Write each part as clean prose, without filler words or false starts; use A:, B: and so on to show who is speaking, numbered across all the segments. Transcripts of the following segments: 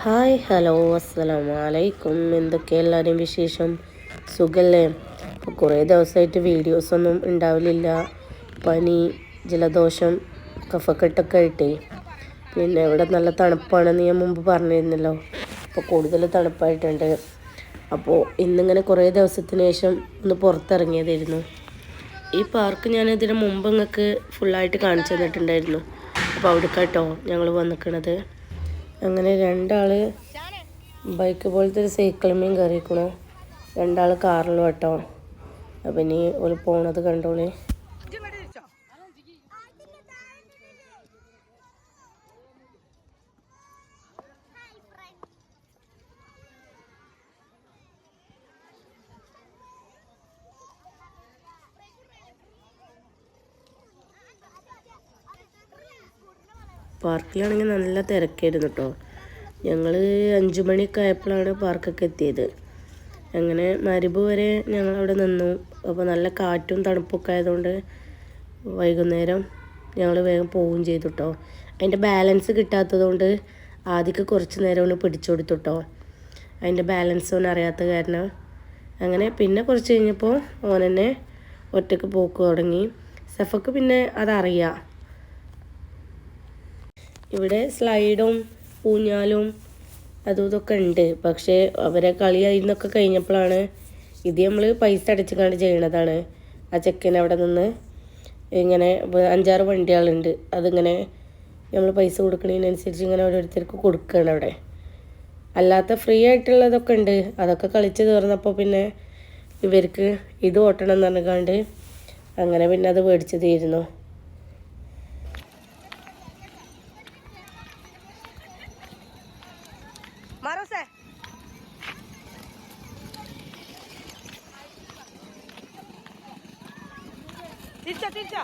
A: Hi hello അസ്സലാമു അലൈക്കും. എന്തൊക്കെ എല്ലാവരും വിശേഷം? സുഖല്ലേ? അപ്പോൾ കുറേ ദിവസമായിട്ട് വീഡിയോസൊന്നും ഉണ്ടാവലില്ല. പനി, ജലദോഷം, കഫക്കെട്ടൊക്കെ ആയിട്ടേ. പിന്നെ ഇവിടെ നല്ല തണുപ്പാണെന്ന് ഞാൻ മുമ്പ് പറഞ്ഞിരുന്നല്ലോ. അപ്പോൾ കൂടുതൽ തണുപ്പായിട്ടുണ്ട്. അപ്പോൾ ഇന്നിങ്ങനെ കുറേ ദിവസത്തിന് ശേഷം ഒന്ന് പുറത്തിറങ്ങിയതായിരുന്നു. ഈ പാർക്ക് ഞാൻ ഇതിന് മുമ്പ് നിങ്ങൾക്ക് ഫുള്ളായിട്ട് കാണിച്ചു തന്നിട്ടുണ്ടായിരുന്നു. അപ്പോൾ അവിടെ കേട്ടോ ഞങ്ങൾ വന്നിക്കണത്. അങ്ങനെ രണ്ടാൾ ബൈക്ക് പോലത്തെ ഒരു സൈക്കിളിന്മേൽ കയറിയിരിക്കണു, രണ്ടാൾ കാറിലും കേട്ടോ. അപ്പം ഇനി ഒരു പോണത് കണ്ടോളേ. പാർക്കിലാണെങ്കിൽ നല്ല തിരക്കായിരുന്നു കേട്ടോ. ഞങ്ങൾ 5 മണിയൊക്കെ ആയപ്പോഴാണ് പാർക്കൊക്കെ എത്തിയത്. അങ്ങനെ മരിബ് വരെ ഞങ്ങളവിടെ നിന്നു. അപ്പോൾ നല്ല കാറ്റും തണുപ്പൊക്കെ ആയതുകൊണ്ട് വൈകുന്നേരം ഞങ്ങൾ വേഗം പോവുകയും ചെയ്തു കേട്ടോ. അതിൻ്റെ ബാലൻസ് കിട്ടാത്തതുകൊണ്ട് ആദ്യമൊക്കെ കുറച്ച് നേരം ഒന്ന് പിടിച്ചു കൊടുത്തു കേട്ടോ. അതിൻ്റെ ബാലൻസ് ഒന്നും അറിയാത്ത കാരണം. അങ്ങനെ പിന്നെ കുറച്ച് കഴിഞ്ഞപ്പോൾ ഓൻ തന്നെ ഒറ്റയ്ക്ക് പോക്ക് തുടങ്ങി. സഫക്ക് പിന്നെ അതറിയാം. ഇവിടെ സ്ലൈഡും ഊഞ്ഞാലും അതും ഇതൊക്കെ ഉണ്ട്. പക്ഷേ അവരെ കളിയായിരുന്നൊക്കെ കഴിഞ്ഞപ്പോഴാണ് ഇത് നമ്മൾ പൈസ അടച്ചുകൊണ്ട് ചെയ്യണതാണ്. ആ ചെക്കൻ അവിടെ നിന്ന് ഇങ്ങനെ 5-6 വണ്ടികളുണ്ട്. അതിങ്ങനെ നമ്മൾ പൈസ കൊടുക്കുന്നതിനനുസരിച്ച് ഇങ്ങനെ ഓരോരുത്തർക്ക് കൊടുക്കുകയാണ് അവിടെ. അല്ലാത്ത ഫ്രീ ആയിട്ടുള്ളതൊക്കെ ഉണ്ട്. അതൊക്കെ കളിച്ച് തീർന്നപ്പോൾ പിന്നെ ഇവർക്ക് ഇത് ഓട്ടണം എന്ന് പറഞ്ഞുകൊണ്ട് അങ്ങനെ പിന്നെ അത് മേടിച്ച് തീരുന്നു.
B: തിരിച്ചോ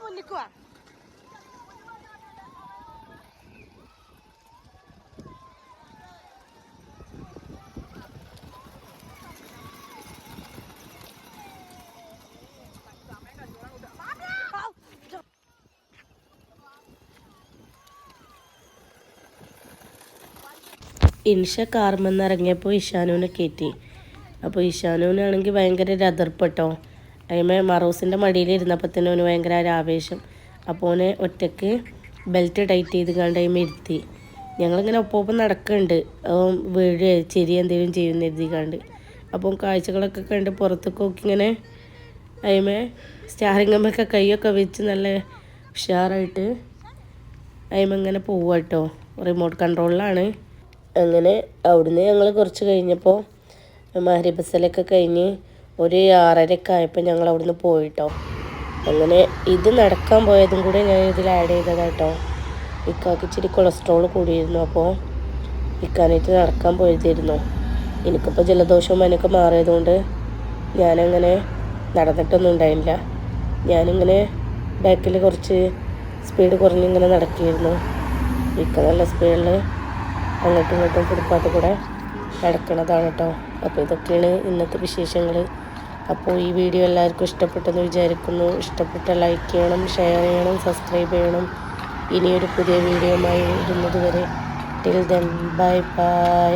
B: മുന്നിക്കുവാ.
A: ഇൻഷ കാർമെന്ന് ഇറങ്ങിയപ്പോൾ ഇഷാനുവിനെ കയറ്റി. അപ്പോൾ ഇഷാനുവിനാണെങ്കിൽ ഭയങ്കര ഒരു അതിർപ്പെട്ടോ. അതിമേ മറൂസിൻ്റെ മടിയിലിരുന്നപ്പോൾ തന്നെ അവന് ഭയങ്കര ഒരു ആവേശം. അപ്പോൾ അവനെ ഒറ്റയ്ക്ക് ബെൽറ്റ് ടൈറ്റ് ചെയ്ത് കണ്ട് അതിമേ ഇരുത്തി. ഞങ്ങളിങ്ങനെ ഒപ്പം നടക്കുന്നുണ്ട്. വീഴ് ചെരി എന്തെങ്കിലും ചെയ്യുന്ന എഴുതിക്കാണ്ട്. അപ്പം കാഴ്ചകളൊക്കെ കണ്ട് പുറത്തൊക്കെ നോക്കി ഇങ്ങനെ അതിമേ സ്റ്റാറിങ്ങമ്മൊക്കെ കൈയൊക്കെ വെച്ച് നല്ല ഉഷാറായിട്ട് അതിമ ഇങ്ങനെ പോവുക കേട്ടോ. റിമോട്ട് കൺട്രോളിലാണ്. അങ്ങനെ അവിടുന്ന് ഞങ്ങൾ കുറച്ച് കഴിഞ്ഞപ്പോൾ മഹരിബസലൊക്കെ കഴിഞ്ഞ് ഒരു 6:30 ആയപ്പോൾ ഞങ്ങൾ അവിടുന്ന് പോയിട്ടോ. അങ്ങനെ ഇത് നടക്കാൻ പോയതും കൂടെ ഞാൻ ഇതിൽ ആഡ് ചെയ്തതാട്ടോ. ഇക്കാക്ക് ഇച്ചിരി കൊളസ്ട്രോൾ കൂടിയിരുന്നു. അപ്പോൾ ഇക്കാനായിട്ട് നടക്കാൻ പോയതായിരുന്നു. എനിക്കിപ്പോൾ ജലദോഷവും അതിനൊക്കെ മാറിയതുകൊണ്ട് ഞാനങ്ങനെ നടന്നിട്ടൊന്നും ഉണ്ടായില്ല. ഞാനിങ്ങനെ ബാക്കിൽ കുറച്ച് സ്പീഡ് കുറഞ്ഞിങ്ങനെ നടക്കുകയായിരുന്നു. ഇക്ക നല്ല സ്പീഡിൽ അങ്ങോട്ടും ഇങ്ങോട്ടും ഫുട്പാത്ത് കൂടെ നടക്കണതാണ് കേട്ടോ. അപ്പോൾ ഇതൊക്കെയാണ് ഇന്നത്തെ വിശേഷങ്ങൾ. അപ്പോൾ ഈ വീഡിയോ എല്ലാവർക്കും ഇഷ്ടപ്പെട്ടെന്ന് വിചാരിക്കുന്നു. ഇഷ്ടപ്പെട്ട ലൈക്ക് ചെയ്യണം, ഷെയർ ചെയ്യണം, സബ്സ്ക്രൈബ് ചെയ്യണം. ഇനിയൊരു പുതിയ വീഡിയോയുമായി വരുന്നത് വരെ ടിൽ ദെൻ ബൈ ബൈ.